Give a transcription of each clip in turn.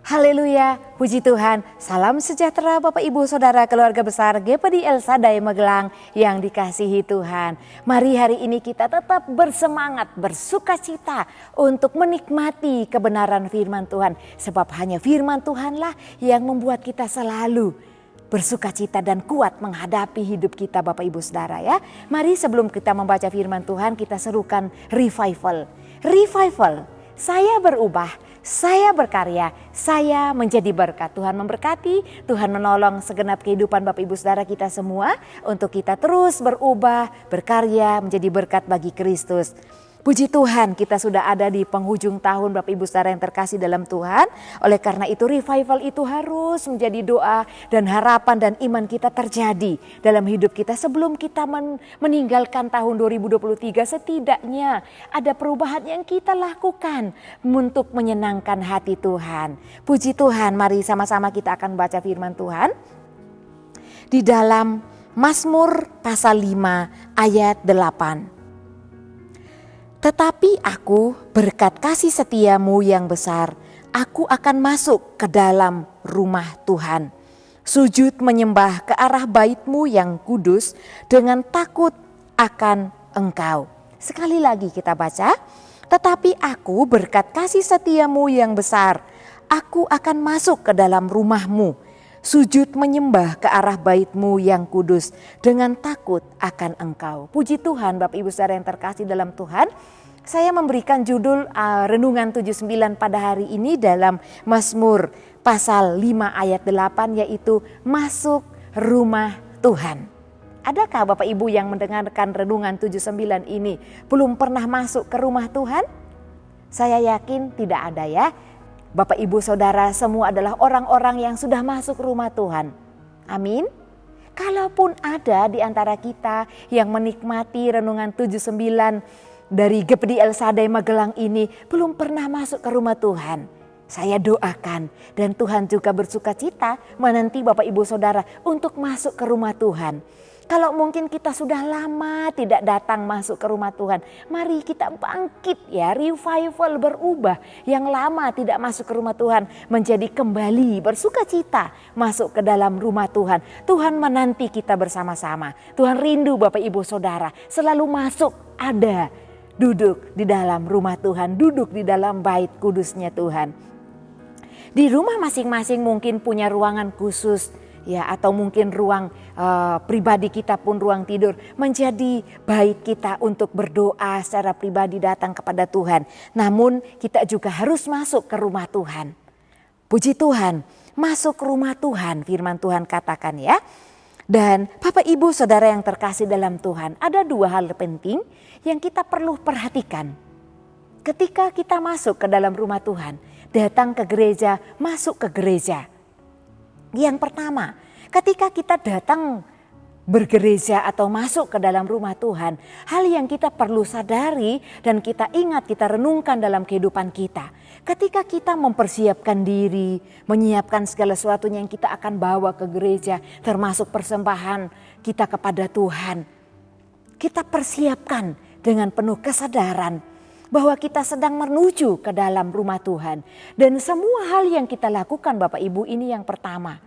Haleluya, puji Tuhan. Salam sejahtera Bapak Ibu Saudara keluarga besar GPD El Shaddai Magelang yang dikasihi Tuhan. Mari hari ini kita tetap bersemangat, bersukacita untuk menikmati kebenaran firman Tuhan. Sebab hanya firman Tuhanlah yang membuat kita selalu bersukacita dan kuat menghadapi hidup kita Bapak Ibu Saudara ya. Mari sebelum kita membaca firman Tuhan kita serukan revival. Revival, saya berubah, saya berkarya, saya menjadi berkat. Tuhan memberkati, Tuhan menolong segenap kehidupan Bapak Ibu Saudara kita semua untuk kita terus berubah, berkarya, menjadi berkat bagi Kristus. Puji Tuhan, kita sudah ada di penghujung tahun Bapak Ibu Saudara yang terkasih dalam Tuhan. Oleh karena itu revival itu harus menjadi doa dan harapan dan iman kita terjadi dalam hidup kita sebelum kita meninggalkan tahun 2023. Setidaknya ada perubahan yang kita lakukan untuk menyenangkan hati Tuhan. Puji Tuhan, mari sama-sama kita akan baca firman Tuhan di dalam Mazmur pasal 5 ayat 8. Tetapi aku berkat kasih setiamu yang besar, aku akan masuk ke dalam rumah Tuhan. Sujud menyembah ke arah bait-Mu yang kudus dengan takut akan Engkau. Sekali lagi kita baca, tetapi aku berkat kasih setiamu yang besar, aku akan masuk ke dalam rumah-Mu. Sujud menyembah ke arah bait-Mu yang kudus dengan takut akan Engkau. Puji Tuhan Bapak Ibu Saudara yang terkasih dalam Tuhan. Saya memberikan judul Renungan 79 pada hari ini dalam Mazmur pasal 5 ayat 8 yaitu masuk rumah Tuhan. Adakah Bapak Ibu yang mendengarkan Renungan 79 ini belum pernah masuk ke rumah Tuhan? Saya yakin tidak ada ya. Bapak Ibu Saudara semua adalah orang-orang yang sudah masuk rumah Tuhan. Amin. Kalaupun ada di antara kita yang menikmati Renungan 79 dari GPD El Shaddai Magelang ini belum pernah masuk ke rumah Tuhan, saya doakan dan Tuhan juga bersukacita menanti Bapak Ibu Saudara untuk masuk ke rumah Tuhan. Kalau mungkin kita sudah lama tidak datang masuk ke rumah Tuhan, mari kita bangkit ya, revival, berubah. Yang lama tidak masuk ke rumah Tuhan menjadi kembali bersukacita masuk ke dalam rumah Tuhan. Tuhan menanti kita bersama-sama. Tuhan rindu Bapak Ibu Saudara selalu masuk, ada, duduk di dalam rumah Tuhan, duduk di dalam bait kudusnya Tuhan. Di rumah masing-masing mungkin punya ruangan khusus ya, atau mungkin ruang pribadi kita pun ruang tidur menjadi bait kita untuk berdoa secara pribadi datang kepada Tuhan. Namun kita juga harus masuk ke rumah Tuhan. Puji Tuhan, masuk ke rumah Tuhan, firman Tuhan katakan ya. Dan Bapak Ibu Saudara yang terkasih dalam Tuhan, ada dua hal penting yang kita perlu perhatikan. Ketika kita masuk ke dalam rumah Tuhan, datang ke gereja, masuk ke gereja. Yang pertama, ketika kita datang bergereja atau masuk ke dalam rumah Tuhan, hal yang kita perlu sadari dan kita ingat, kita renungkan dalam kehidupan kita. Ketika kita mempersiapkan diri, menyiapkan segala sesuatunya yang kita akan bawa ke gereja, termasuk persembahan kita kepada Tuhan. Kita persiapkan dengan penuh kesadaran bahwa kita sedang menuju ke dalam rumah Tuhan. Dan semua hal yang kita lakukan Bapak Ibu ini yang pertama.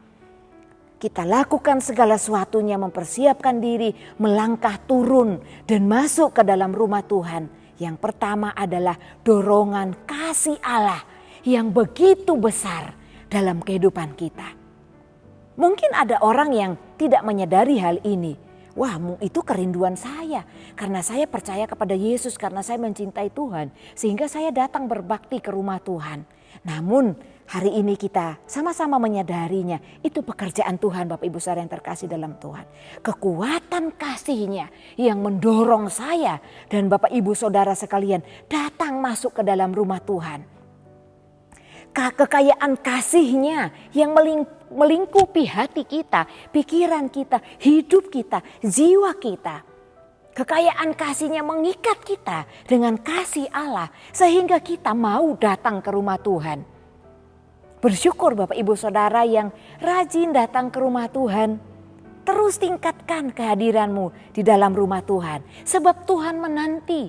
Kita lakukan segala sesuatunya, mempersiapkan diri, melangkah turun dan masuk ke dalam rumah Tuhan. Yang pertama adalah dorongan kasih Allah yang begitu besar dalam kehidupan kita. Mungkin ada orang yang tidak menyadari hal ini. Wah, itu kerinduan saya karena saya percaya kepada Yesus, karena saya mencintai Tuhan sehingga saya datang berbakti ke rumah Tuhan. Namun hari ini kita sama-sama menyadarinya, itu pekerjaan Tuhan Bapak Ibu Saudara yang terkasih dalam Tuhan. Kekuatan kasih-Nya yang mendorong saya dan Bapak Ibu Saudara sekalian datang masuk ke dalam rumah Tuhan. Kekayaan kasih-Nya yang melingkupi hati kita, pikiran kita, hidup kita, jiwa kita. Kekayaan kasih-Nya mengikat kita dengan kasih Allah sehingga kita mau datang ke rumah Tuhan. Bersyukur Bapak Ibu Saudara yang rajin datang ke rumah Tuhan. Terus tingkatkan kehadiranmu di dalam rumah Tuhan. Sebab Tuhan menanti,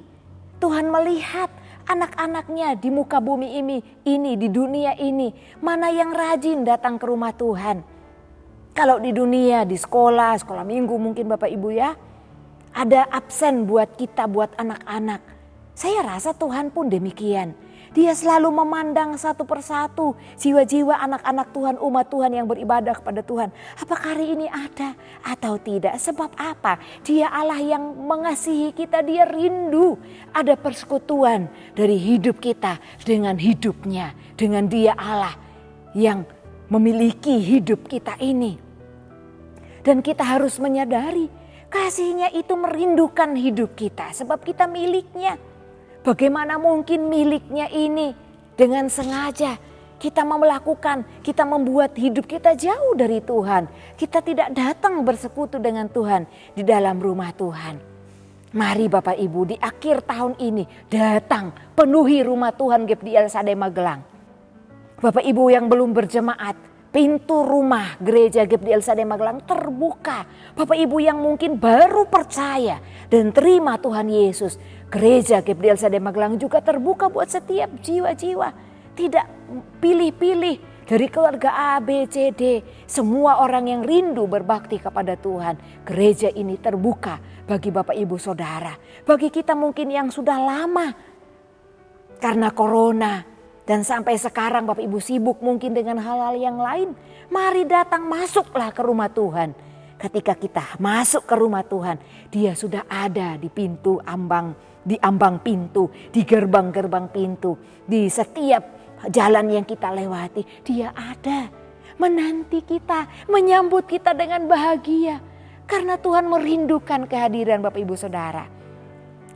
Tuhan melihat Anak-anaknya di muka bumi ini di dunia ini, mana yang rajin datang ke rumah Tuhan? Kalau di dunia, di sekolah minggu mungkin Bapak Ibu ya, ada absen buat kita, buat anak-anak. Saya rasa Tuhan pun demikian. Dia selalu memandang satu persatu jiwa-jiwa anak-anak Tuhan, umat Tuhan yang beribadah kepada Tuhan. Apakah hari ini ada atau tidak? Sebab apa? Dia Allah yang mengasihi kita, dia rindu ada persekutuan dari hidup kita dengan hidupnya. Dengan dia Allah yang memiliki hidup kita ini. Dan kita harus menyadari kasihnya itu merindukan hidup kita sebab kita miliknya. Bagaimana mungkin miliknya ini dengan sengaja kita melakukan, kita membuat hidup kita jauh dari Tuhan. Kita tidak datang bersekutu dengan Tuhan di dalam rumah Tuhan. Mari Bapak Ibu di akhir tahun ini datang penuhi rumah Tuhan GPDL Sade Magelang. Bapak Ibu yang belum berjemaat, pintu rumah gereja GPDL Sade Magelang terbuka. Bapak Ibu yang mungkin baru percaya dan terima Tuhan Yesus, gereja GPDL Sade Magelang juga terbuka buat setiap jiwa-jiwa. Tidak pilih-pilih dari keluarga A, B, C, D. Semua orang yang rindu berbakti kepada Tuhan. Gereja ini terbuka bagi Bapak Ibu Saudara. Bagi kita mungkin yang sudah lama karena corona. Dan sampai sekarang Bapak Ibu sibuk mungkin dengan hal-hal yang lain. Mari datang, masuklah ke rumah Tuhan. Ketika kita masuk ke rumah Tuhan, dia sudah ada di pintu ambang, di ambang pintu, di gerbang-gerbang pintu, di setiap jalan yang kita lewati. Dia ada menanti kita, menyambut kita dengan bahagia. Karena Tuhan merindukan kehadiran Bapak Ibu Saudara.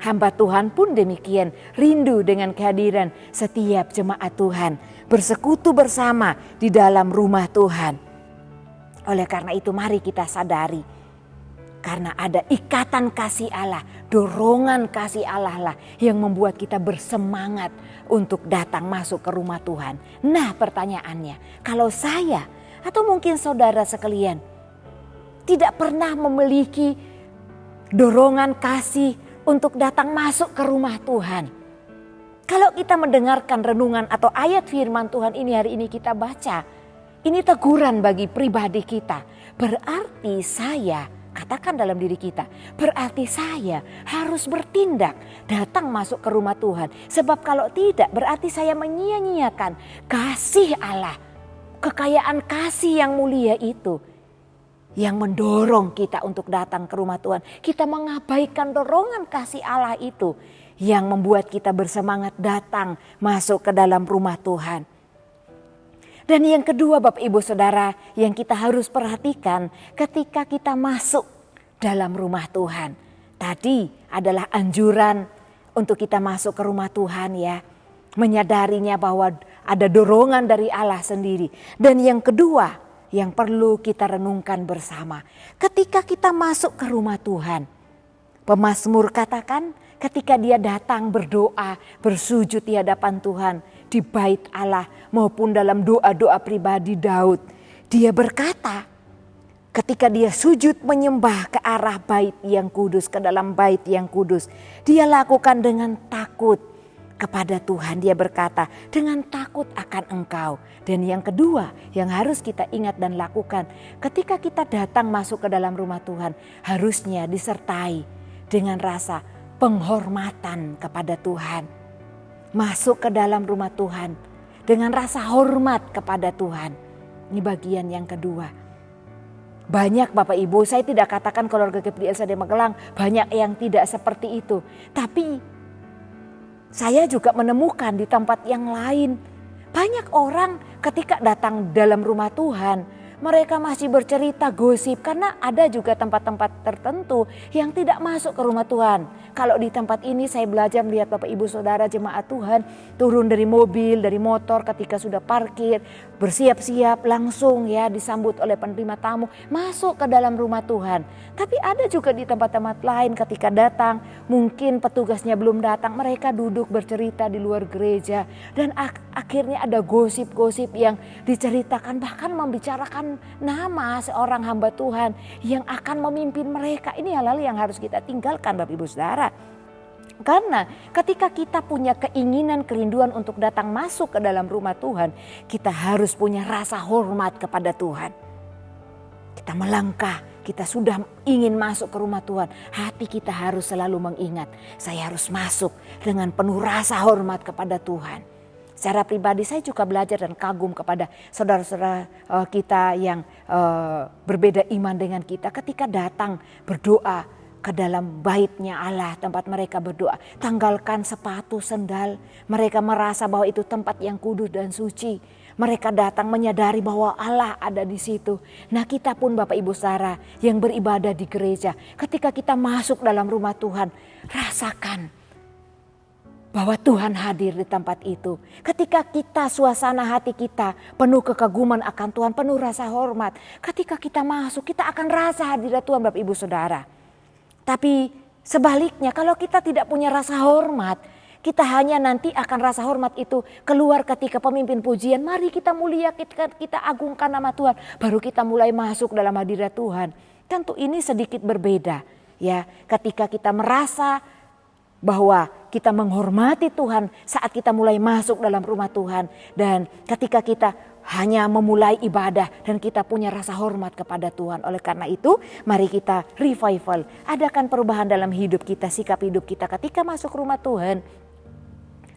Hamba Tuhan pun demikian, rindu dengan kehadiran setiap jemaat Tuhan, bersekutu bersama di dalam rumah Tuhan. Oleh karena itu mari kita sadari, karena ada ikatan kasih Allah, dorongan kasih Allah lah yang membuat kita bersemangat untuk datang masuk ke rumah Tuhan. Nah pertanyaannya, kalau saya atau mungkin saudara sekalian tidak pernah memiliki dorongan kasih untuk datang masuk ke rumah Tuhan. Kalau kita mendengarkan renungan atau ayat firman Tuhan ini hari ini kita baca, ini teguran bagi pribadi kita. Berarti saya, katakan dalam diri kita, berarti saya harus bertindak datang masuk ke rumah Tuhan. Sebab kalau tidak berarti saya menyia-nyiakan kasih Allah, kekayaan kasih yang mulia itu yang mendorong kita untuk datang ke rumah Tuhan. Kita mengabaikan dorongan kasih Allah itu yang membuat kita bersemangat datang masuk ke dalam rumah Tuhan. Dan yang kedua Bapak Ibu Saudara yang kita harus perhatikan ketika kita masuk dalam rumah Tuhan. Tadi adalah anjuran untuk kita masuk ke rumah Tuhan ya. Menyadarinya bahwa ada dorongan dari Allah sendiri. Dan yang kedua yang perlu kita renungkan bersama. Ketika kita masuk ke rumah Tuhan. Pemazmur katakan ketika dia datang berdoa, bersujud di hadapan Tuhan. Di bait Allah maupun dalam doa-doa pribadi Daud. Dia berkata ketika dia sujud menyembah ke arah bait yang kudus, ke dalam bait yang kudus. Dia lakukan dengan takut. Kepada Tuhan dia berkata dengan takut akan Engkau. Dan yang kedua yang harus kita ingat dan lakukan ketika kita datang masuk ke dalam rumah Tuhan harusnya disertai dengan rasa penghormatan kepada Tuhan. Masuk ke dalam rumah Tuhan dengan rasa hormat kepada Tuhan. Ini bagian yang kedua. Banyak Bapak Ibu, saya tidak katakan keluarga GPDL Sade Magelang banyak yang tidak seperti itu. Tapi saya juga menemukan di tempat yang lain. Banyak orang ketika datang dalam rumah Tuhan, mereka masih bercerita gosip. Karena ada juga tempat-tempat tertentu yang tidak masuk ke rumah Tuhan. Kalau di tempat ini saya belajar melihat Bapak Ibu Saudara jemaat Tuhan turun dari mobil, dari motor ketika sudah parkir. Bersiap-siap langsung ya disambut oleh penerima tamu masuk ke dalam rumah Tuhan. Tapi ada juga di tempat-tempat lain ketika datang mungkin petugasnya belum datang, mereka duduk bercerita di luar gereja. Dan akhirnya ada gosip-gosip yang diceritakan bahkan membicarakan nama seorang hamba Tuhan yang akan memimpin mereka. Ini hal-hal yang harus kita tinggalkan Bapak Ibu Saudara. Karena ketika kita punya keinginan, kerinduan untuk datang masuk ke dalam rumah Tuhan, kita harus punya rasa hormat kepada Tuhan. Kita melangkah, kita sudah ingin masuk ke rumah Tuhan. Hati kita harus selalu mengingat, saya harus masuk dengan penuh rasa hormat kepada Tuhan. Secara pribadi saya juga belajar dan kagum kepada saudara-saudara kita yang berbeda iman dengan kita. Ketika datang berdoa ke dalam bait-Nya Allah, tempat mereka berdoa, tanggalkan sepatu, sendal. Mereka merasa bahwa itu tempat yang kudus dan suci. Mereka datang menyadari bahwa Allah ada di situ. Nah, kita pun Bapak Ibu Saudara yang beribadah di gereja, ketika kita masuk dalam rumah Tuhan, rasakan bahwa Tuhan hadir di tempat itu. Ketika kita, suasana hati kita penuh kekaguman akan Tuhan, penuh rasa hormat. Ketika kita masuk, kita akan rasa hadirat Tuhan Bapak Ibu Saudara. Tapi sebaliknya, kalau kita tidak punya rasa hormat, kita hanya nanti akan rasa hormat itu keluar ketika pemimpin pujian. Mari kita mulia, kita agungkan nama Tuhan. Baru kita mulai masuk dalam hadirat Tuhan. Tentu ini sedikit berbeda. Ya, ketika kita merasa bahwa kita menghormati Tuhan saat kita mulai masuk dalam rumah Tuhan. Dan ketika kita hanya memulai ibadah dan kita punya rasa hormat kepada Tuhan. Oleh karena itu, mari kita revival. Adakan perubahan dalam hidup kita, sikap hidup kita ketika masuk rumah Tuhan.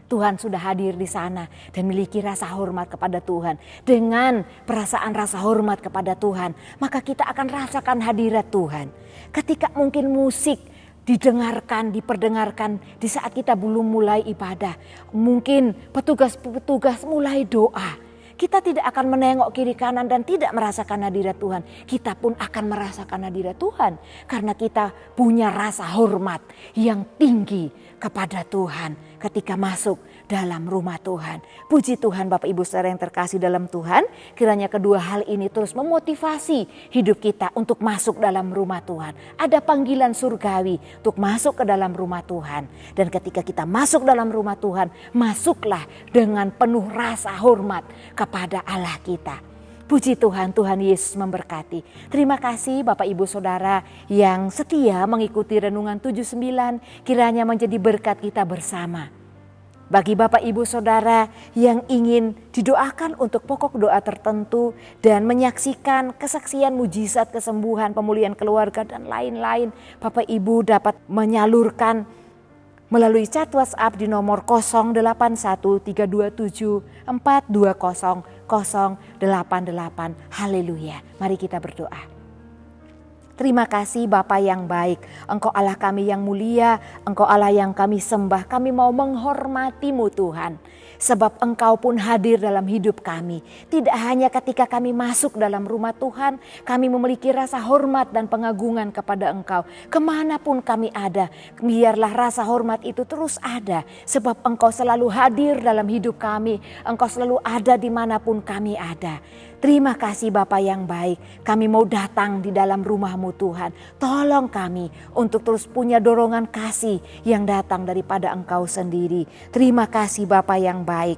Tuhan sudah hadir di sana dan memiliki rasa hormat kepada Tuhan. Dengan perasaan rasa hormat kepada Tuhan, maka kita akan rasakan hadirat Tuhan. Ketika mungkin musik didengarkan, diperdengarkan di saat kita belum mulai ibadah. Mungkin petugas-petugas mulai doa. Kita tidak akan menengok kiri kanan dan tidak merasakan hadirat Tuhan. Kita pun akan merasakan hadirat Tuhan. Karena kita punya rasa hormat yang tinggi kepada Tuhan ketika masuk dalam rumah Tuhan. Puji Tuhan Bapak Ibu Saudara yang terkasih dalam Tuhan. Kiranya kedua hal ini terus memotivasi hidup kita untuk masuk dalam rumah Tuhan. Ada panggilan surgawi untuk masuk ke dalam rumah Tuhan. Dan ketika kita masuk dalam rumah Tuhan, masuklah dengan penuh rasa hormat kepada Allah kita. Puji Tuhan, Tuhan Yesus memberkati. Terima kasih Bapak Ibu Saudara yang setia mengikuti Renungan 79, kiranya menjadi berkat kita bersama. Bagi Bapak Ibu Saudara yang ingin didoakan untuk pokok doa tertentu dan menyaksikan kesaksian mujizat, kesembuhan, pemulihan keluarga dan lain-lain, Bapak Ibu dapat menyalurkan melalui chat WhatsApp di nomor 081327420088. Haleluya. Mari kita berdoa. Terima kasih Bapa yang baik, Engkau Allah kami yang mulia, Engkau Allah yang kami sembah, kami mau menghormati-Mu Tuhan. Sebab Engkau pun hadir dalam hidup kami. Tidak hanya ketika kami masuk dalam rumah Tuhan, kami memiliki rasa hormat dan pengagungan kepada Engkau. Kemanapun kami ada, biarlah rasa hormat itu terus ada. Sebab Engkau selalu hadir dalam hidup kami, Engkau selalu ada dimanapun kami ada. Terima kasih Bapa yang baik, kami mau datang di dalam rumah-Mu Tuhan. Tolong kami untuk terus punya dorongan kasih yang datang daripada Engkau sendiri. Terima kasih Bapa yang baik.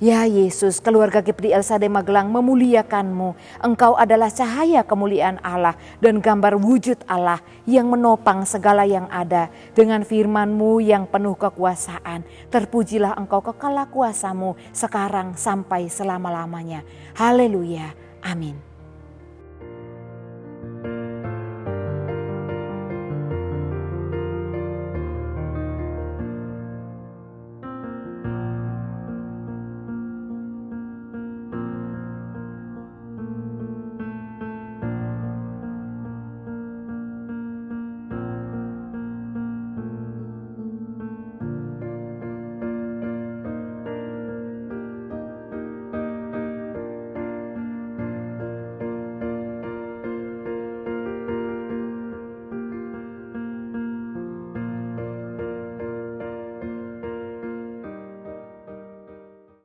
Ya Yesus, keluarga GPD LSD Magelang memuliakan-Mu. Engkau adalah cahaya kemuliaan Allah dan gambar wujud Allah yang menopang segala yang ada. Dengan firman-Mu yang penuh kekuasaan, terpujilah Engkau kekal kuasa-Mu sekarang sampai selama-lamanya. Haleluya, amin.